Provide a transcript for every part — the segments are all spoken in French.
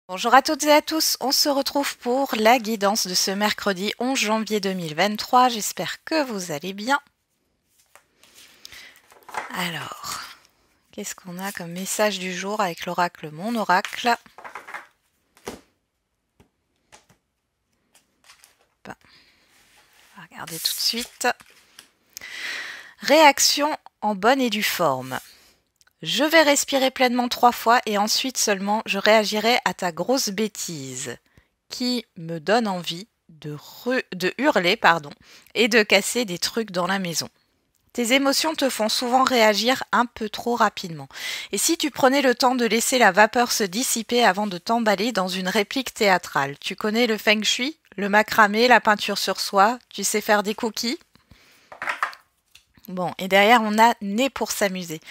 Bonjour à toutes et à tous, on se retrouve pour la guidance de ce mercredi 11 janvier 2023. J'espère que vous allez bien. Alors, qu'est-ce qu'on a comme message du jour avec l'oracle Mon Oracle? On va regarder tout de suite. Réaction en bonne et due forme. Je vais respirer pleinement 3 fois et ensuite seulement je réagirai à ta grosse bêtise qui me donne envie de hurler et de casser des trucs dans la maison. Tes émotions te font souvent réagir un peu trop rapidement. Et si tu prenais le temps de laisser la vapeur se dissiper avant de t'emballer dans une réplique théâtrale? Tu connais le feng shui, le macramé, la peinture sur soie? Tu sais faire des cookies? Bon, et derrière, on a né pour s'amuser.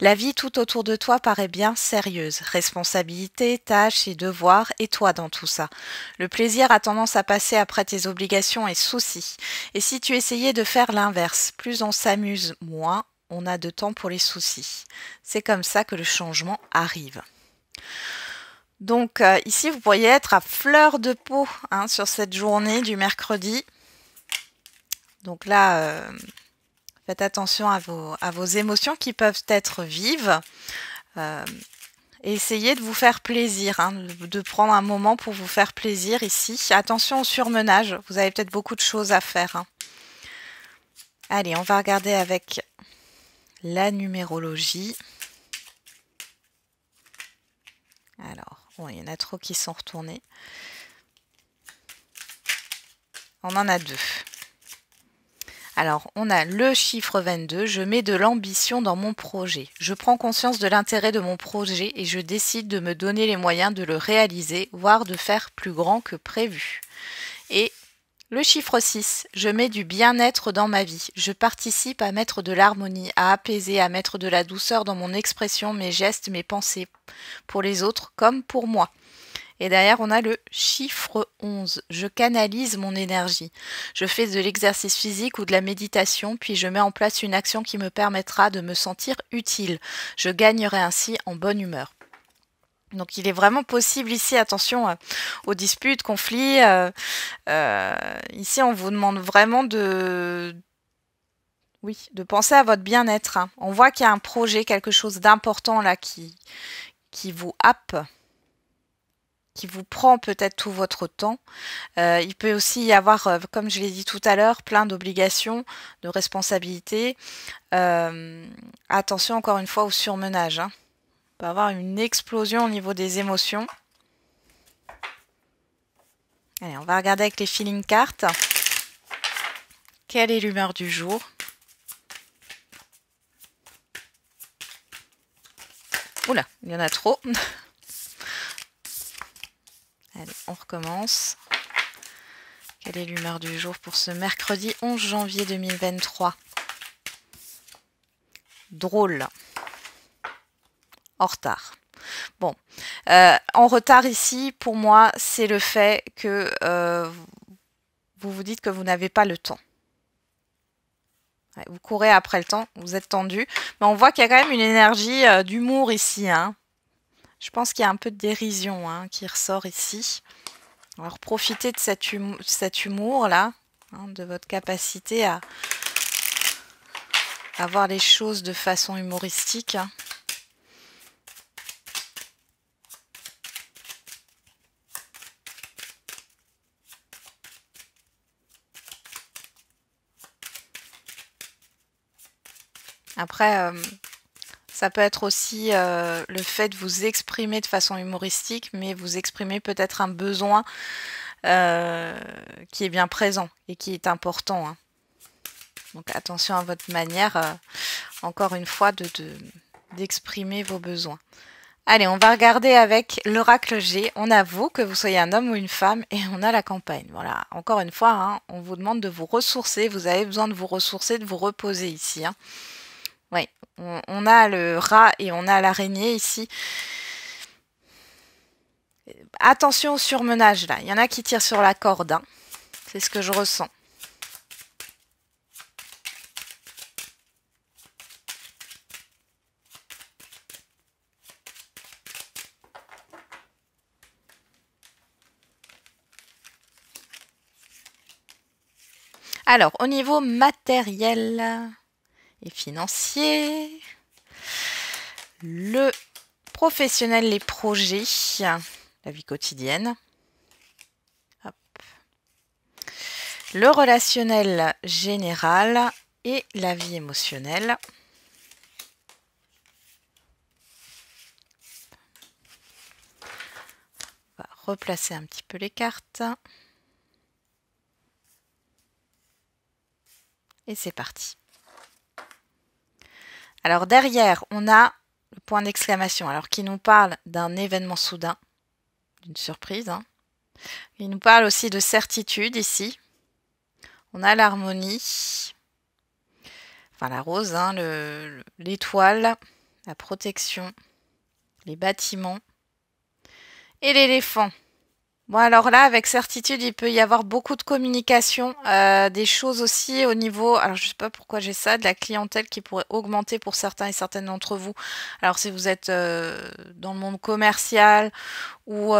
La vie tout autour de toi paraît bien sérieuse. Responsabilités, tâches et devoirs, et toi dans tout ça. Le plaisir a tendance à passer après tes obligations et soucis. Et si tu essayais de faire l'inverse, plus on s'amuse, moins on a de temps pour les soucis. C'est comme ça que le changement arrive. Donc ici, vous pourriez être à fleur de peau sur cette journée du mercredi. Donc là... faites attention à vos émotions qui peuvent être vives. Et essayez de vous faire plaisir, de prendre un moment pour vous faire plaisir ici. Attention au surmenage, vous avez peut-être beaucoup de choses à faire. Allez, on va regarder avec la numérologie. Alors, bon, il y en a trop qui sont retournés. On en a deux. Alors, on a le chiffre 22, je mets de l'ambition dans mon projet. Je prends conscience de l'intérêt de mon projet et je décide de me donner les moyens de le réaliser, voire de faire plus grand que prévu. Et le chiffre 6, je mets du bien-être dans ma vie. Je participe à mettre de l'harmonie, à apaiser, à mettre de la douceur dans mon expression, mes gestes, mes pensées, pour les autres comme pour moi. Et derrière, on a le chiffre 11. Je canalise mon énergie. Je fais de l'exercice physique ou de la méditation, puis je mets en place une action qui me permettra de me sentir utile. Je gagnerai ainsi en bonne humeur. Donc il est vraiment possible ici, attention aux disputes, conflits. Ici, on vous demande vraiment de penser à votre bien-être. On voit qu'il y a un projet, quelque chose d'important là qui vous happe, qui vous prend peut-être tout votre temps. Il peut aussi y avoir, comme je l'ai dit tout à l'heure, plein d'obligations, de responsabilités. Attention encore une fois au surmenage. On peut avoir une explosion au niveau des émotions. Allez, on va regarder avec les feeling cards. Quelle est l'humeur du jour? Oula, il y en a trop. Allez, on recommence. Quelle est l'humeur du jour pour ce mercredi 11 janvier 2023? Drôle. En retard. Bon, en retard ici, pour moi, c'est le fait que vous vous dites que vous n'avez pas le temps. Ouais, vous courez après le temps, vous êtes tendu. Mais on voit qu'il y a quand même une énergie d'humour ici. Je pense qu'il y a un peu de dérision qui ressort ici. Alors profitez de cet humour-là, de votre capacité à voir les choses de façon humoristique. Après, ça peut être aussi le fait de vous exprimer de façon humoristique, mais vous exprimez peut-être un besoin qui est bien présent et qui est important. Donc attention à votre manière, encore une fois, d'exprimer vos besoins. Allez, on va regarder avec l'oracle G. On a vous, que vous soyez un homme ou une femme, et on a la campagne. Voilà, encore une fois, on vous demande de vous ressourcer. Vous avez besoin de vous ressourcer, de vous reposer ici. Oui, on a le rat et on a l'araignée ici. Attention au surmenage là. Il y en a qui tirent sur la corde. C'est ce que je ressens. Alors, au niveau matériel et financier, le professionnel, les projets, la vie quotidienne. Hop. Le relationnel général et la vie émotionnelle. On va replacer un petit peu les cartes. Et c'est parti. Alors derrière, on a le point d'exclamation, alors qui nous parle d'un événement soudain, d'une surprise. Hein. Il nous parle aussi de certitude ici. On a l'harmonie, enfin la rose, hein, l'étoile, la protection, les bâtiments et l'éléphant. Bon alors là, avec certitude, il peut y avoir beaucoup de communication, des choses aussi au niveau, alors je sais pas pourquoi j'ai ça, de la clientèle qui pourrait augmenter pour certains et certaines d'entre vous. Alors si vous êtes dans le monde commercial ou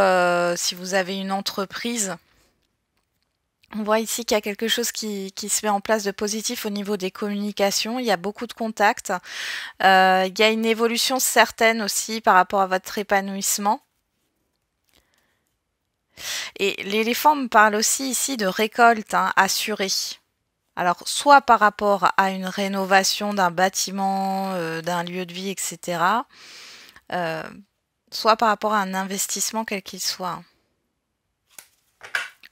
si vous avez une entreprise, on voit ici qu'il y a quelque chose qui se met en place de positif au niveau des communications. Il y a beaucoup de contacts. Il y a une évolution certaine aussi par rapport à votre épanouissement. Et l'éléphant me parle aussi ici de récolte assurée. Alors, soit par rapport à une rénovation d'un bâtiment, d'un lieu de vie, etc. Soit par rapport à un investissement quel qu'il soit.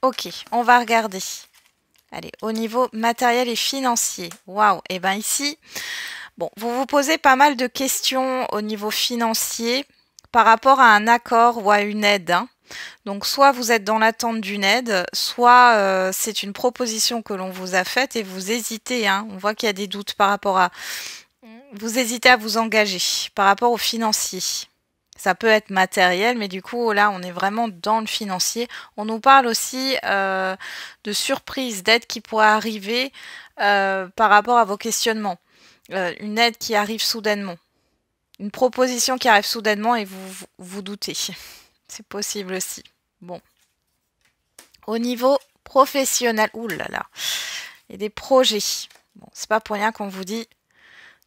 Ok, on va regarder. Allez, au niveau matériel et financier. Waouh, et bien ici, bon, vous vous posez pas mal de questions au niveau financier par rapport à un accord ou à une aide. Hein. Donc soit vous êtes dans l'attente d'une aide, soit c'est une proposition que l'on vous a faite et vous hésitez. Hein. On voit qu'il y a des doutes par rapport à... Vous hésitez à vous engager par rapport au financier. Ça peut être matériel, mais du coup, là, on est vraiment dans le financier. On nous parle aussi de surprises, d'aides qui pourraient arriver par rapport à vos questionnements. Une aide qui arrive soudainement. Une proposition qui arrive soudainement et vous doutez. C'est possible aussi. Bon. Au niveau professionnel, oulala, il y a des projets. Bon, c'est pas pour rien qu'on vous dit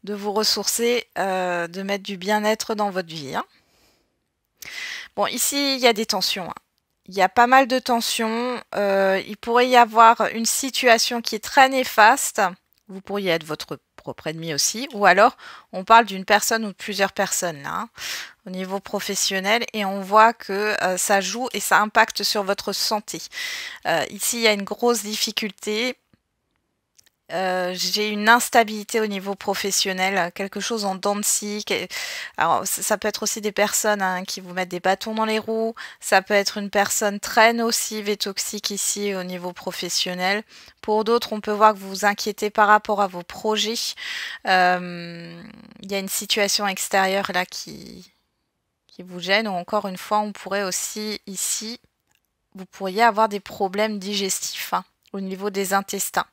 de vous ressourcer, de mettre du bien-être dans votre vie. Hein. Bon, ici, il y a des tensions. Hein. Il y a pas mal de tensions. Il pourrait y avoir une situation qui est très néfaste. Vous pourriez être votre propre ennemi aussi. Ou alors, on parle d'une personne ou de plusieurs personnes là, hein, au niveau professionnel. Et on voit que ça joue et ça impacte sur votre santé. Ici, il y a une grosse difficulté. J'ai une instabilité au niveau professionnel, quelque chose en dents de scie. Alors, ça peut être aussi des personnes hein, qui vous mettent des bâtons dans les roues. Ça peut être une personne très nocive et toxique ici au niveau professionnel. Pour d'autres, on peut voir que vous vous inquiétez par rapport à vos projets. Il y a une situation extérieure là qui vous gêne. Ou encore une fois, on pourrait aussi ici, vous pourriez avoir des problèmes digestifs hein, au niveau des intestins.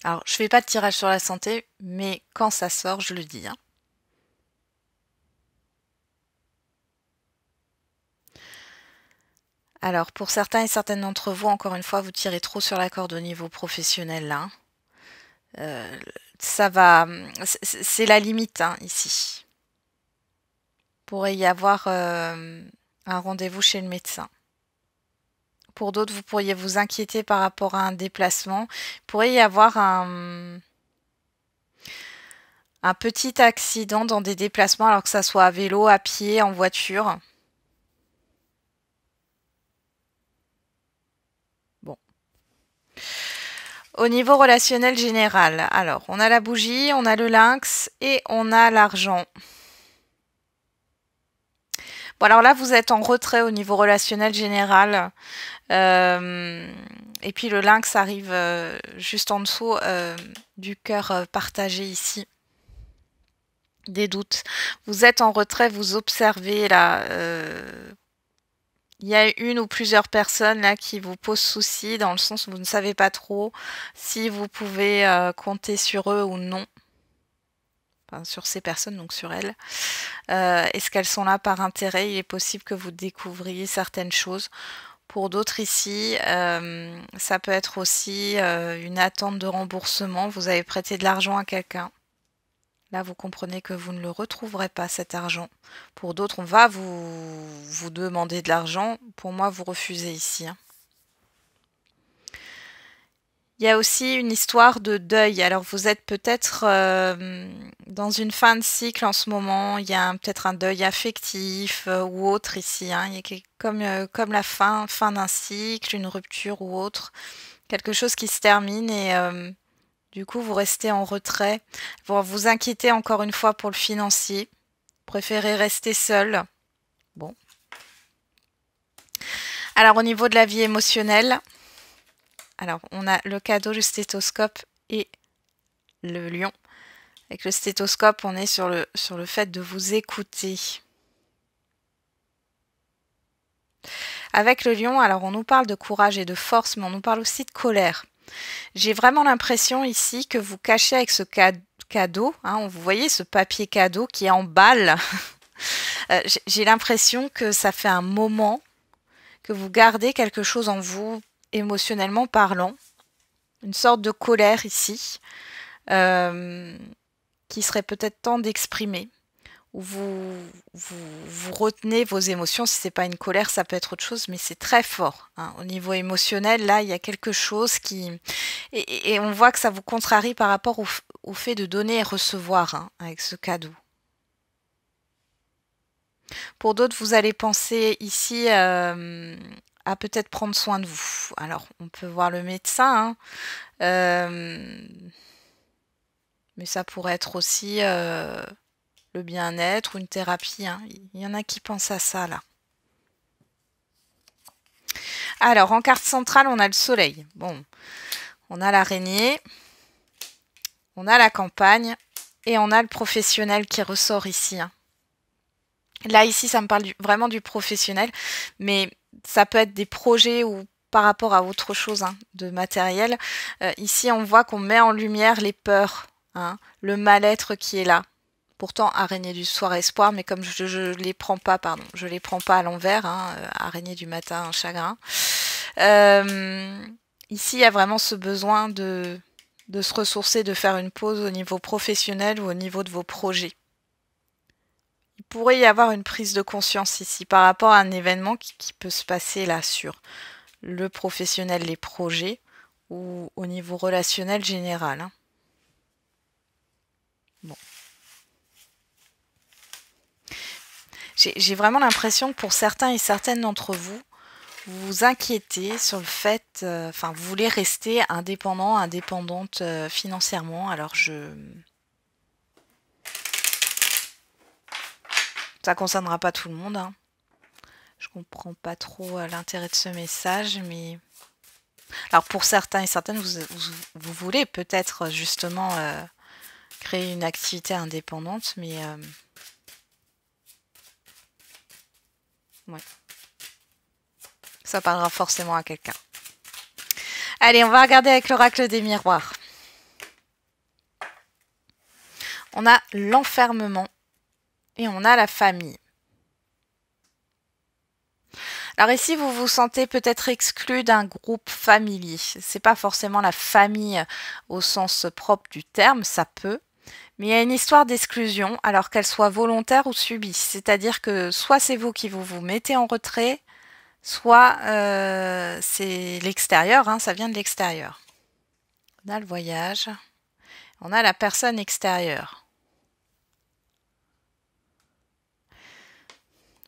Alors, je fais pas de tirage sur la santé, mais quand ça sort, je le dis. Hein. Alors, pour certains et certaines d'entre vous, encore une fois, vous tirez trop sur la corde au niveau professionnel là. Ça va, c'est la limite hein, ici. Il pourrait y avoir un rendez-vous chez le médecin. Pour d'autres, vous pourriez vous inquiéter par rapport à un déplacement. Il pourrait y avoir un petit accident dans des déplacements, alors que ça soit à vélo, à pied, en voiture. Bon. Au niveau relationnel général, alors on a la bougie, on a le lynx et on a l'argent. Bon alors là vous êtes en retrait au niveau relationnel général. Et puis le lynx arrive juste en dessous du cœur partagé ici. Des doutes. Vous êtes en retrait, vous observez là. Il y a une ou plusieurs personnes là qui vous posent souci dans le sens où vous ne savez pas trop si vous pouvez compter sur eux ou non. Enfin, sur ces personnes, donc sur elles. Est-ce qu'elles sont là par intérêt? Il est possible que vous découvriez certaines choses. Pour d'autres ici, ça peut être aussi une attente de remboursement. Vous avez prêté de l'argent à quelqu'un. Là, vous comprenez que vous ne le retrouverez pas, cet argent. Pour d'autres, on va vous demander de l'argent. Pour moi, vous refusez ici, hein. Il y a aussi une histoire de deuil. Alors, vous êtes peut-être dans une fin de cycle en ce moment. Il y a peut-être un deuil affectif ou autre ici, hein. Il y a comme la fin d'un cycle, une rupture ou autre. Quelque chose qui se termine et du coup, vous restez en retrait. Vous vous inquiétez encore une fois pour le financier. Préférez rester seul. Bon. Alors, au niveau de la vie émotionnelle, alors on a le cadeau, le stéthoscope et le lion. Avec le stéthoscope, on est sur le fait de vous écouter. Avec le lion, alors on nous parle de courage et de force, mais on nous parle aussi de colère. J'ai vraiment l'impression ici que vous cachez avec ce cadeau, hein, vous voyez ce papier cadeau qui emballe. J'ai l'impression que ça fait un moment que vous gardez quelque chose en vous, émotionnellement parlant. Une sorte de colère ici, qui serait peut-être temps d'exprimer. Ou vous retenez vos émotions. Si c'est pas une colère, ça peut être autre chose, mais c'est très fort, hein. Au niveau émotionnel, là, il y a quelque chose qui... Et on voit que ça vous contrarie par rapport au fait de donner et recevoir, hein, avec ce cadeau. Pour d'autres, vous allez penser ici à peut-être prendre soin de vous. Alors, on peut voir le médecin, hein, mais ça pourrait être aussi le bien-être ou une thérapie, hein. Il y en a qui pensent à ça, là. Alors, en carte centrale, on a le soleil. Bon, on a l'araignée, on a la campagne et on a le professionnel qui ressort ici, hein. Là, ici, ça me parle vraiment du professionnel, mais ça peut être des projets ou par rapport à autre chose, hein, de matériel. Ici, on voit qu'on met en lumière les peurs, hein, le mal-être qui est là. Pourtant, araignée du soir, espoir, mais comme je les prends pas, pardon, je les prends pas à l'envers, hein, araignée du matin, chagrin. Ici, il y a vraiment ce besoin de se ressourcer, de faire une pause au niveau professionnel ou au niveau de vos projets. Il pourrait y avoir une prise de conscience ici par rapport à un événement qui peut se passer là sur le professionnel, les projets ou au niveau relationnel général, hein. Bon. J'ai vraiment l'impression que pour certains et certaines d'entre vous, vous vous inquiétez sur le fait, enfin, vous voulez rester indépendant, indépendante financièrement. Alors ça concernera pas tout le monde, hein. Je comprends pas trop l'intérêt de ce message, mais alors pour certains et certaines, vous voulez peut-être justement créer une activité indépendante, mais ouais. Ça parlera forcément à quelqu'un. Allez, on va regarder avec l'oracle des miroirs. On a l'enfermement et on a la famille. Alors ici, vous vous sentez peut-être exclu d'un groupe familier. C'est pas forcément la famille au sens propre du terme, ça peut. Mais il y a une histoire d'exclusion, alors qu'elle soit volontaire ou subie. C'est-à-dire que soit c'est vous qui vous mettez en retrait, soit c'est l'extérieur, hein, ça vient de l'extérieur. On a le voyage, on a la personne extérieure.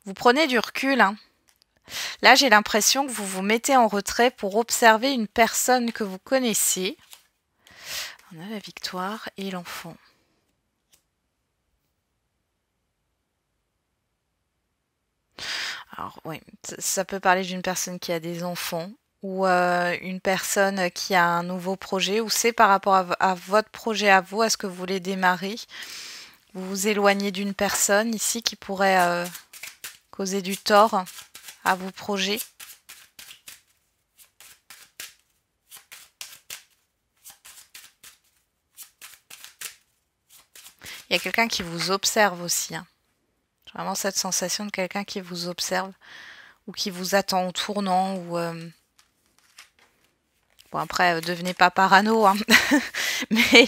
Vous prenez du recul, hein. Là, j'ai l'impression que vous vous mettez en retrait pour observer une personne que vous connaissez. On a la victoire et l'enfant. Alors oui, ça peut parler d'une personne qui a des enfants ou une personne qui a un nouveau projet ou c'est par rapport à votre projet à vous, à ce que vous voulez démarrer. Vous vous éloignez d'une personne ici qui pourrait causer du tort à vos projets. Il y a quelqu'un qui vous observe aussi, hein. J'ai vraiment cette sensation de quelqu'un qui vous observe ou qui vous attend au tournant, ou bon après devenez pas parano, hein. Mais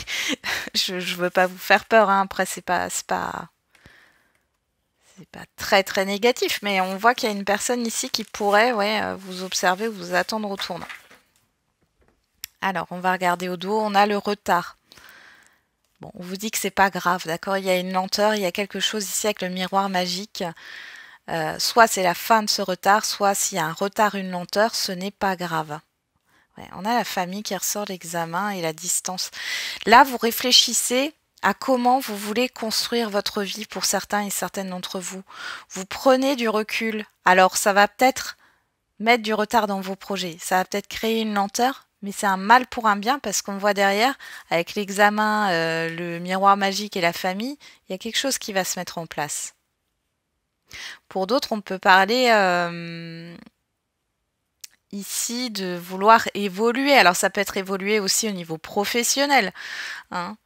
je veux pas vous faire peur, hein. Après c'est pas très très négatif, mais on voit qu'il y a une personne ici qui pourrait vous observer ou vous attendre au tournant. Alors, on va regarder au dos, on a le retard. Bon, on vous dit que c'est pas grave, d'accord? Il y a une lenteur, il y a quelque chose ici avec le miroir magique. Soit c'est la fin de ce retard, soit s'il y a un retard, une lenteur, ce n'est pas grave. Ouais, on a la famille qui ressort, l'examen et la distance. Là, vous réfléchissez à comment vous voulez construire votre vie pour certains et certaines d'entre vous. Vous prenez du recul. Alors, ça va peut-être mettre du retard dans vos projets. Ça va peut-être créer une lenteur, mais c'est un mal pour un bien parce qu'on voit derrière, avec l'examen, le miroir magique et la famille, il y a quelque chose qui va se mettre en place. Pour d'autres, on peut parler ici de vouloir évoluer. Alors ça peut être évoluer aussi au niveau professionnel, hein,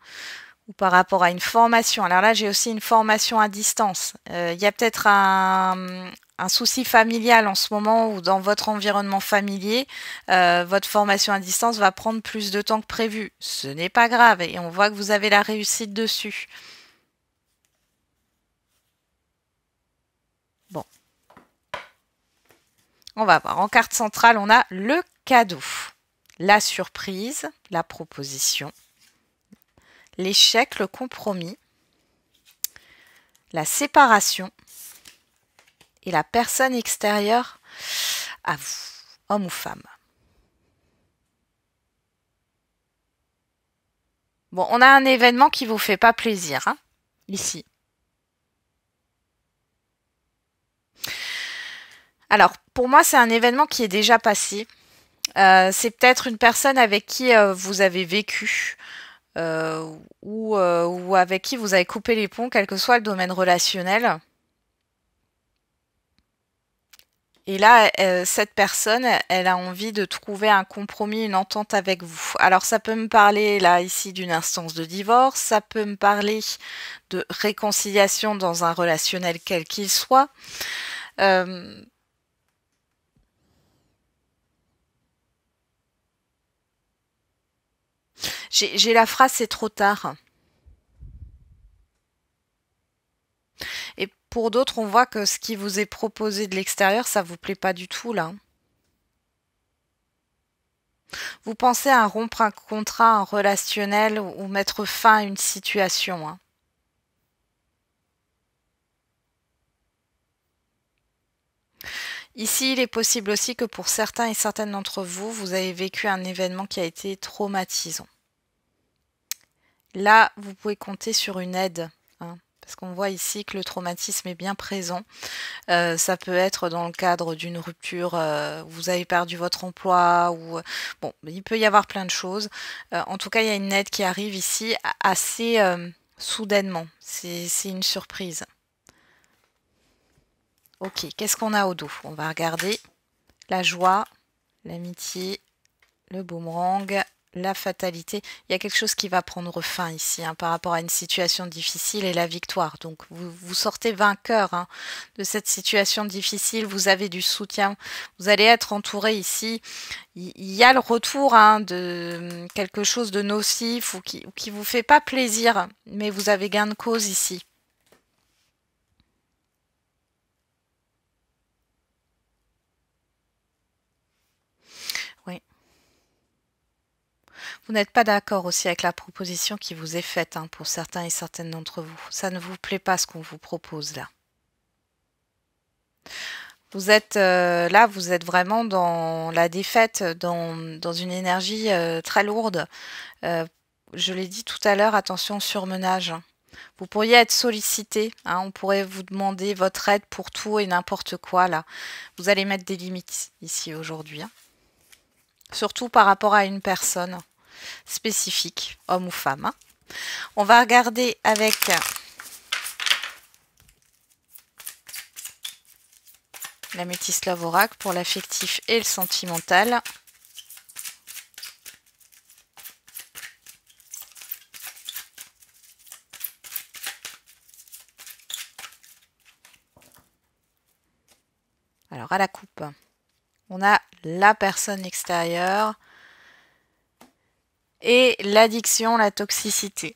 ou par rapport à une formation. Alors là, j'ai aussi une formation à distance. Il y a peut-être un souci familial en ce moment ou dans votre environnement familier, votre formation à distance va prendre plus de temps que prévu. Ce n'est pas grave et on voit que vous avez la réussite dessus. Bon. On va voir. En carte centrale, on a le cadeau, la surprise, la proposition, l'échec, le compromis, la séparation et la personne extérieure à vous, homme ou femme. Bon, on a un événement qui vous fait pas plaisir, hein, ici. Alors, pour moi, c'est un événement qui est déjà passé. C'est peut-être une personne avec qui vous avez vécu ou avec qui vous avez coupé les ponts, quel que soit le domaine relationnel. Et là, cette personne, elle a envie de trouver un compromis, une entente avec vous. Alors, ça peut me parler, là, ici, d'une instance de divorce. Ça peut me parler de réconciliation dans un relationnel quel qu'il soit. J'ai la phrase c'est trop tard. Et pour d'autres, on voit que ce qui vous est proposé de l'extérieur, ça vous plaît pas du tout là. Vous pensez à rompre un contrat, un relationnel ou mettre fin à une situation, hein. Ici, il est possible aussi que pour certains et certaines d'entre vous, vous avez vécu un événement qui a été traumatisant. Là, vous pouvez compter sur une aide, hein, parce qu'on voit ici que le traumatisme est bien présent. Ça peut être dans le cadre d'une rupture, vous avez perdu votre emploi, ou bon, il peut y avoir plein de choses. En tout cas, il y a une aide qui arrive ici assez soudainement. C'est une surprise. Ok, qu'est-ce qu'on a au dos? On va regarder la joie, l'amitié, le boomerang, la fatalité. Il y a quelque chose qui va prendre fin ici, hein, par rapport à une situation difficile et la victoire. Donc vous sortez vainqueur, hein, de cette situation difficile. Vous avez du soutien. Vous allez être entouré ici. Il y a le retour, hein, de quelque chose de nocif ou qui vous fait pas plaisir, mais vous avez gain de cause ici. Oui. Vous n'êtes pas d'accord aussi avec la proposition qui vous est faite, hein, pour certains et certaines d'entre vous. Ça ne vous plaît pas ce qu'on vous propose là. Vous êtes là, vous êtes vraiment dans la défaite, dans une énergie très lourde. Euh, je l'ai dit tout à l'heure, attention au surmenage. Vous pourriez être sollicité, hein, on pourrait vous demander votre aide pour tout et n'importe quoi là. Vous allez mettre des limites ici aujourd'hui, hein. Surtout par rapport à une personne spécifique, homme ou femme, hein. On va regarder avec la Métis Love Oracle pour l'affectif et le sentimental. Alors Alors, à la coupe, on a la personne extérieure et l'addiction, la toxicité.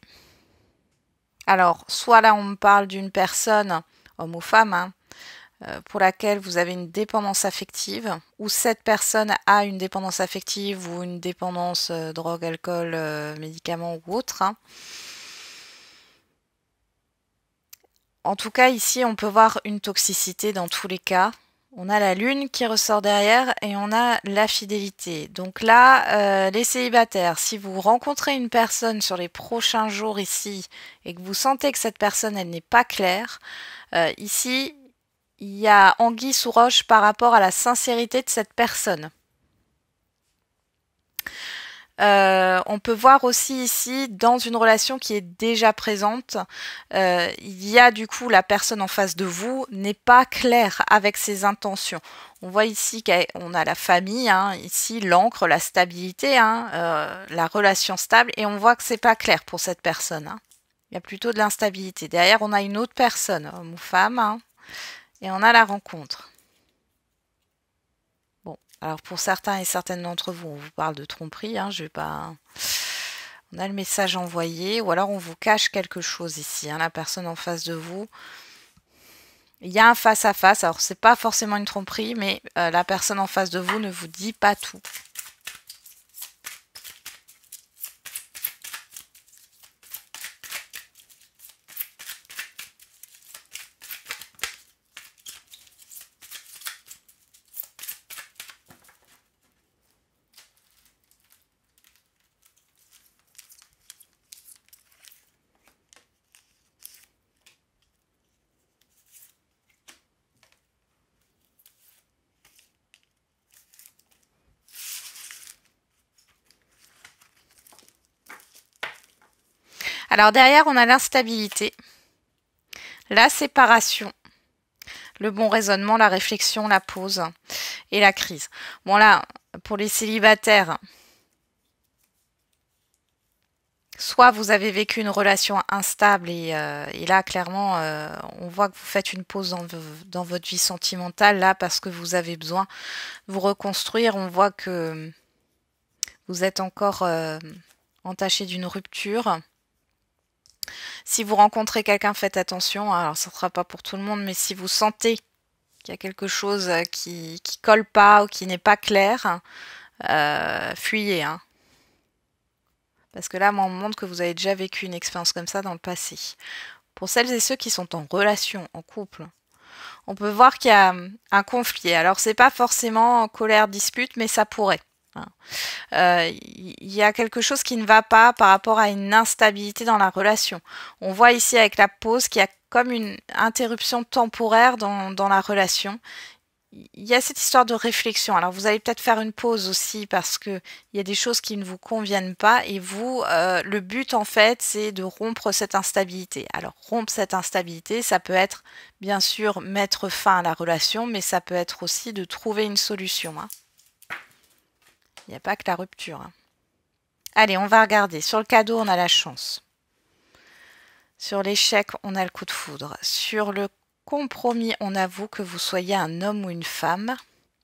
Alors, soit là, on me parle d'une personne, homme ou femme, hein, pour laquelle vous avez une dépendance affective, ou cette personne a une dépendance affective ou une dépendance drogue, alcool, médicaments ou autre. Hein. En tout cas, ici, on peut voir une toxicité dans tous les cas. On a la lune qui ressort derrière et on a la fidélité. Donc là, les célibataires, si vous rencontrez une personne sur les prochains jours ici et que vous sentez que cette personne, elle n'est pas claire, ici, il y a anguille sous roche par rapport à la sincérité de cette personne. On peut voir aussi ici, dans une relation qui est déjà présente, il y a du coup la personne en face de vous n'est pas claire avec ses intentions. On voit ici qu'on a la famille, hein, ici l'encre, la stabilité, hein, la relation stable, et on voit que c'est pas clair pour cette personne. Hein. Il y a plutôt de l'instabilité. Derrière, on a une autre personne, homme ou femme, hein, et on a la rencontre. Alors pour certains et certaines d'entre vous, on vous parle de tromperie, hein, je vais pas. On a le message envoyé, ou alors on vous cache quelque chose ici, hein, la personne en face de vous. Il y a un face à face, alors c'est pas forcément une tromperie, mais la personne en face de vous ne vous dit pas tout. Alors derrière, on a l'instabilité, la séparation, le bon raisonnement, la réflexion, la pause et la crise. Bon là, pour les célibataires, soit vous avez vécu une relation instable et là, clairement, on voit que vous faites une pause dans votre vie sentimentale, là, parce que vous avez besoin de vous reconstruire. On voit que vous êtes encore entaché d'une rupture. Si vous rencontrez quelqu'un, faites attention. Alors, ça ne sera pas pour tout le monde, mais si vous sentez qu'il y a quelque chose qui colle pas ou qui n'est pas clair, fuyez. Hein. Parce que là, moi, on me montre que vous avez déjà vécu une expérience comme ça dans le passé. Pour celles et ceux qui sont en relation, en couple, on peut voir qu'il y a un conflit. Alors, c'est pas forcément colère, dispute, mais ça pourrait. Il y a quelque chose qui ne va pas par rapport à une instabilité dans la relation. On voit ici avec la pause qu'il y a comme une interruption temporaire dans la relation. Il y a cette histoire de réflexion. Alors vous allez peut-être faire une pause aussi parce que il y a des choses qui ne vous conviennent pas et vous, le but en fait, c'est de rompre cette instabilité. Alors rompre cette instabilité, ça peut être bien sûr mettre fin à la relation, mais ça peut être aussi de trouver une solution. Hein. Il n'y a pas que la rupture. Hein. Allez, on va regarder. Sur le cadeau, on a la chance. Sur l'échec, on a le coup de foudre. Sur le compromis, on avoue que vous soyez un homme ou une femme.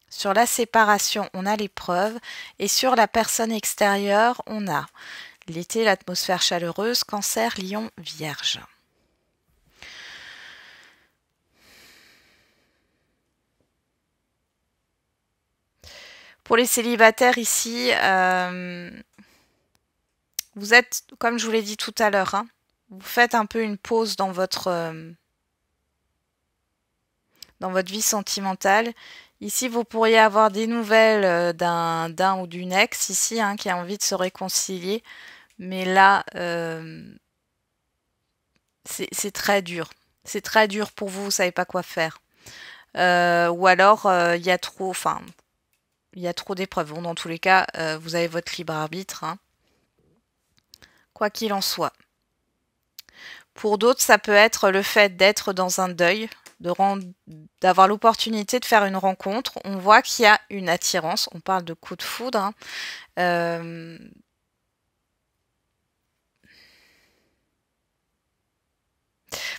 Sur la séparation, on a l'épreuve. Et sur la personne extérieure, on a l'été, l'atmosphère chaleureuse, Cancer, Lion, Vierge. Pour les célibataires ici, vous êtes, comme je vous l'ai dit tout à l'heure, hein, vous faites un peu une pause dans votre vie sentimentale. Ici, vous pourriez avoir des nouvelles d'un ou d'une ex ici hein, qui a envie de se réconcilier. Mais là, c'est très dur. C'est très dur pour vous, vous savez pas quoi faire. Ou alors, il y a trop, enfin, il y a trop d'épreuves. Bon, dans tous les cas, vous avez votre libre arbitre. Hein. Quoi qu'il en soit. Pour d'autres, ça peut être le fait d'être dans un deuil, d'avoir l'opportunité de faire une rencontre. On voit qu'il y a une attirance. On parle de coup de foudre. Hein.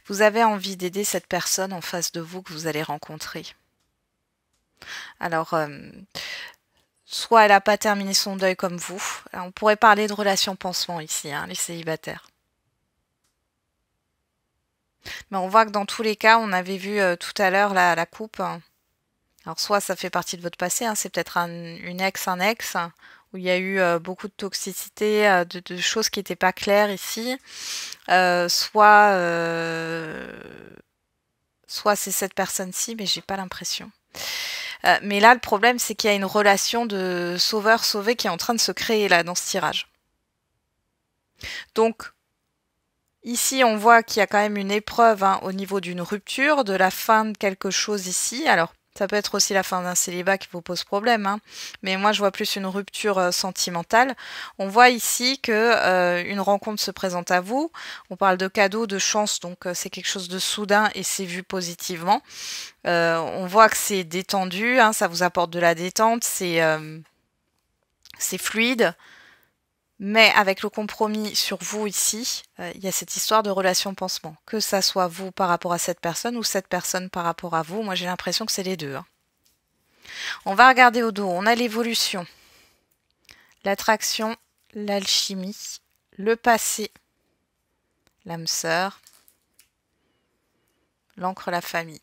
Vous avez envie d'aider cette personne en face de vous que vous allez rencontrer. Alors, soit elle n'a pas terminé son deuil comme vous. Alors, on pourrait parler de relation pansement ici, hein, les célibataires. Mais on voit que dans tous les cas, on avait vu tout à l'heure la coupe. Alors soit ça fait partie de votre passé, hein, c'est peut-être une ex, un ex, où il y a eu beaucoup de toxicité, de choses qui n'étaient pas claires ici. Soit c'est cette personne-ci, mais j'ai pas l'impression. Mais là, le problème, c'est qu'il y a une relation de sauveur-sauvé qui est en train de se créer là dans ce tirage. Donc, ici, on voit qu'il y a quand même une épreuve hein, au niveau d'une rupture, de la fin de quelque chose ici. Alors, ça peut être aussi la fin d'un célibat qui vous pose problème, hein. Mais moi je vois plus une rupture sentimentale. On voit ici que une rencontre se présente à vous. On parle de cadeau, de chance, donc c'est quelque chose de soudain et c'est vu positivement. On voit que c'est détendu, hein, ça vous apporte de la détente, c'est fluide. Mais avec le compromis sur vous ici, il y a cette histoire de relation pansement. Que ça soit vous par rapport à cette personne ou cette personne par rapport à vous, moi j'ai l'impression que c'est les deux. Hein. On va regarder au dos. On a l'évolution, l'attraction, l'alchimie, le passé, l'âme sœur, l'encre, la famille.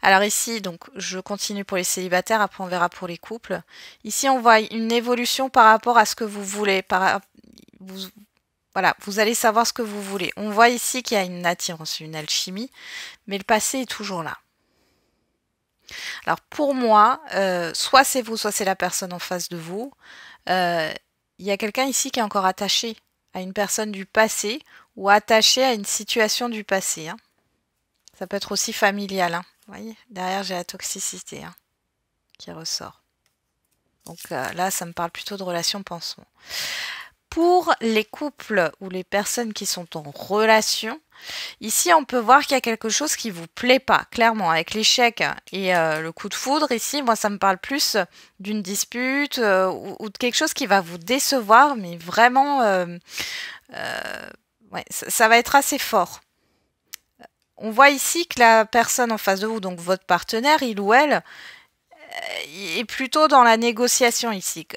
Alors ici, donc, je continue pour les célibataires, après on verra pour les couples. Ici, on voit une évolution par rapport à ce que vous voulez. Voilà, vous allez savoir ce que vous voulez. On voit ici qu'il y a une attirance, une alchimie, mais le passé est toujours là. Alors pour moi, soit c'est vous, soit c'est la personne en face de vous. Il y a quelqu'un ici qui est encore attaché à une personne du passé ou attaché à une situation du passé. Hein. Ça peut être aussi familial. Hein. Vous voyez, derrière j'ai la toxicité hein, qui ressort. Donc là, ça me parle plutôt de relation pansement. Pour les couples ou les personnes qui sont en relation, ici on peut voir qu'il y a quelque chose qui vous plaît pas, clairement, avec l'échec et le coup de foudre. Ici, moi ça me parle plus d'une dispute ou de quelque chose qui va vous décevoir, mais vraiment, ouais, ça va être assez fort. On voit ici que la personne en face de vous, donc votre partenaire, il ou elle, est plutôt dans la négociation ici.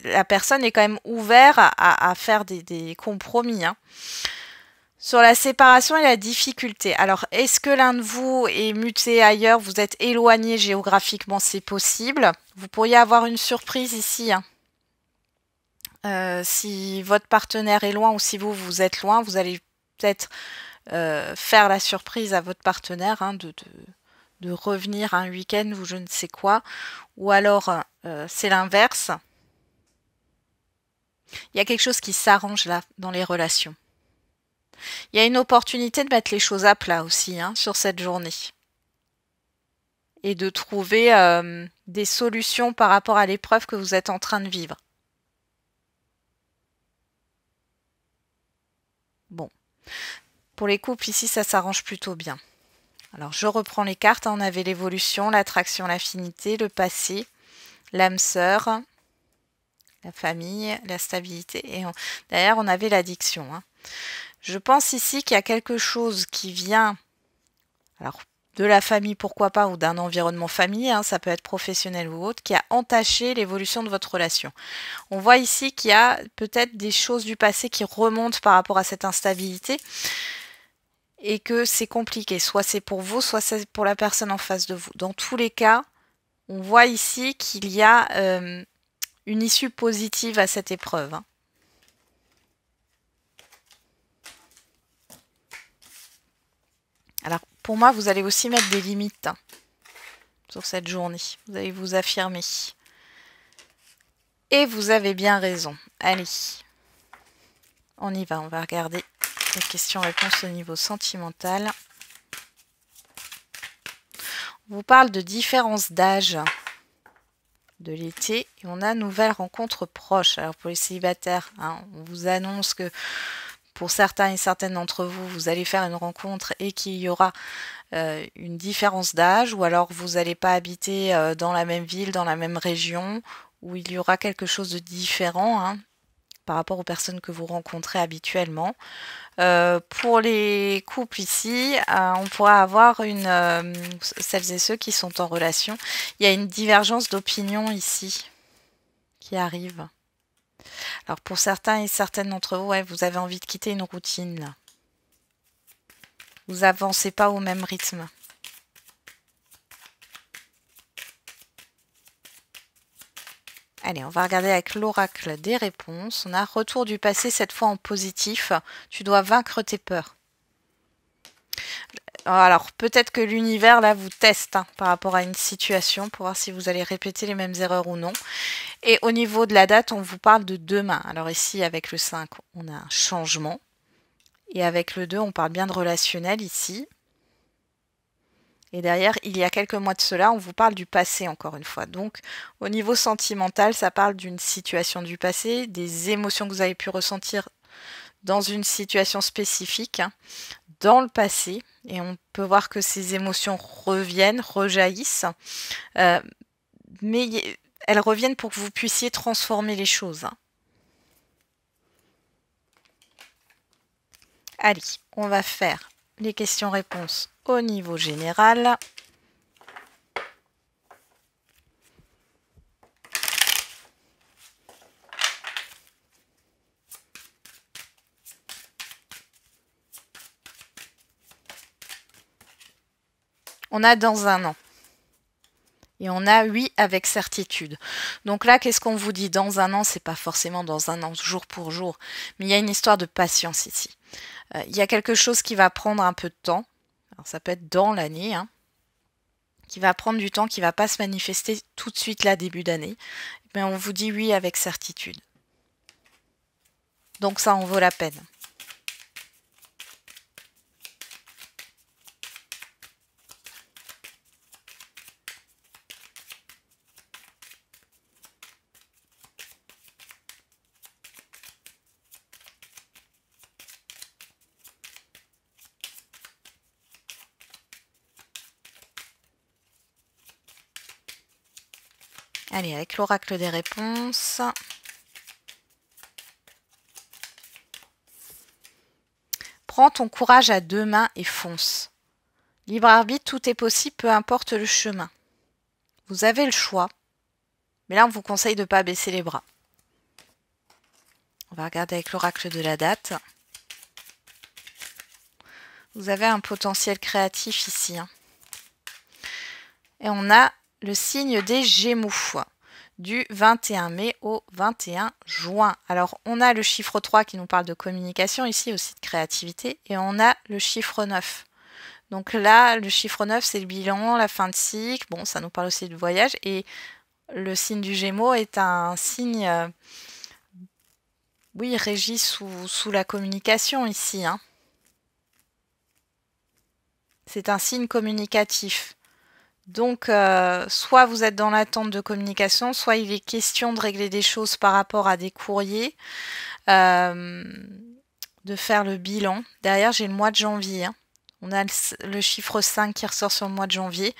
La personne est quand même ouverte à faire des compromis. Hein. Sur la séparation et la difficulté. Alors, est-ce que l'un de vous est muté ailleurs, vous êtes éloigné géographiquement, c'est possible. Vous pourriez avoir une surprise ici. Hein. Si votre partenaire est loin ou si vous êtes loin, vous allez peut-être faire la surprise à votre partenaire hein, de revenir un week-end ou je ne sais quoi. Ou alors, c'est l'inverse. Il y a quelque chose qui s'arrange là dans les relations. Il y a une opportunité de mettre les choses à plat aussi hein, sur cette journée. Et de trouver des solutions par rapport à l'épreuve que vous êtes en train de vivre. Bon. Pour les couples, ici, ça s'arrange plutôt bien. Alors, je reprends les cartes. On avait l'évolution, l'attraction, l'affinité, le passé, l'âme sœur, la famille, la stabilité. Et derrière, on avait l'addiction. Hein. Je pense ici qu'il y a quelque chose qui vient, alors de la famille pourquoi pas, ou d'un environnement familier, hein, ça peut être professionnel ou autre, qui a entaché l'évolution de votre relation. On voit ici qu'il y a peut-être des choses du passé qui remontent par rapport à cette instabilité et que c'est compliqué. Soit c'est pour vous, soit c'est pour la personne en face de vous. Dans tous les cas, on voit ici qu'il y a une issue positive à cette épreuve. Hein. Alors, pour moi, vous allez aussi mettre des limites hein, sur cette journée. Vous allez vous affirmer. Et vous avez bien raison. Allez, on y va. On va regarder les questions-réponses au niveau sentimental. On vous parle de différence d'âge de l'été et on a nouvelle rencontre proche. Alors pour les célibataires, hein, on vous annonce que pour certains et certaines d'entre vous, vous allez faire une rencontre et qu'il y aura une différence d'âge ou alors vous n'allez pas habiter dans la même ville, dans la même région où il y aura quelque chose de différent hein, par rapport aux personnes que vous rencontrez habituellement. Pour les couples ici, on pourra avoir celles et ceux qui sont en relation. Il y a une divergence d'opinion ici qui arrive. Alors pour certains et certaines d'entre vous, ouais, vous avez envie de quitter une routine là. Vous avancez pas au même rythme. Allez, on va regarder avec l'oracle des réponses. On a retour du passé, cette fois en positif. Tu dois vaincre tes peurs. Alors, peut-être que l'univers, là, vous teste par rapport à une situation pour voir si vous allez répéter les mêmes erreurs ou non. Et au niveau de la date, on vous parle de demain. Alors ici, avec le 5, on a un changement. Et avec le 2, on parle bien de relationnel ici. Et derrière, il y a quelques mois de cela, on vous parle du passé encore une fois. Donc, au niveau sentimental, ça parle d'une situation du passé, des émotions que vous avez pu ressentir dans une situation spécifique, dans le passé. Et on peut voir que ces émotions reviennent, rejaillissent. Mais elles reviennent pour que vous puissiez transformer les choses. Allez, on va faire les questions-réponses au niveau général. On a dans un an. Et on a oui avec certitude. Donc là, qu'est-ce qu'on vous dit? Dans un an, c'est pas forcément dans un an, jour pour jour. Mais il y a une histoire de patience ici. Il y a quelque chose qui va prendre un peu de temps. Alors ça peut être dans l'année, qui va prendre du temps, qui va pas se manifester tout de suite là, début d'année. Mais on vous dit oui avec certitude. Donc ça en vaut la peine. Allez, avec l'oracle des réponses. Prends ton courage à deux mains et fonce. Libre arbitre, tout est possible, peu importe le chemin. Vous avez le choix. Mais là, on vous conseille de ne pas baisser les bras. On va regarder avec l'oracle de la date. Vous avez un potentiel créatif ici. Et on a le signe des Gémeaux du 21 mai au 21 juin. Alors, on a le chiffre 3 qui nous parle de communication, ici aussi de créativité, et on a le chiffre 9. Donc là, le chiffre 9, c'est le bilan, la fin de cycle. Bon, ça nous parle aussi de voyage. Et le signe du Gémeaux est un signe, oui, régi sous la communication ici. C'est un signe communicatif. Donc, soit vous êtes dans l'attente de communication, soit il est question de régler des choses par rapport à des courriers, de faire le bilan. Derrière, j'ai le mois de janvier. On a le chiffre 5 qui ressort sur le mois de janvier.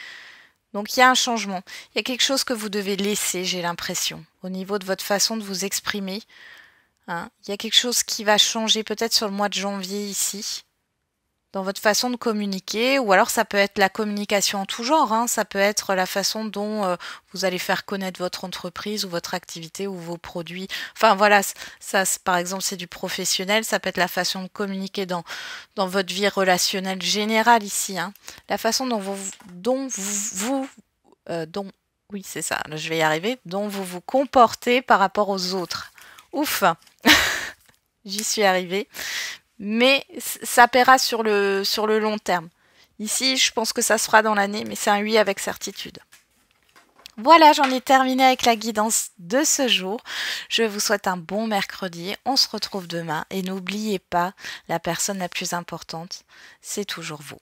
Donc, il y a un changement. Il y a quelque chose que vous devez laisser, j'ai l'impression, au niveau de votre façon de vous exprimer. Il y a quelque chose qui va changer peut-être sur le mois de janvier ici. Dans votre façon de communiquer, ou alors ça peut être la communication en tout genre, ça peut être la façon dont vous allez faire connaître votre entreprise ou votre activité ou vos produits. Enfin voilà, ça par exemple c'est du professionnel, ça peut être la façon de communiquer dans votre vie relationnelle générale ici. La façon oui c'est ça, là, je vais y arriver, dont vous vous comportez par rapport aux autres. Ouf, j'y suis arrivée. Mais ça paiera sur le long terme. Ici, je pense que ça se fera dans l'année, mais c'est un oui avec certitude. Voilà, j'en ai terminé avec la guidance de ce jour. Je vous souhaite un bon mercredi. On se retrouve demain. Et n'oubliez pas, la personne la plus importante, c'est toujours vous.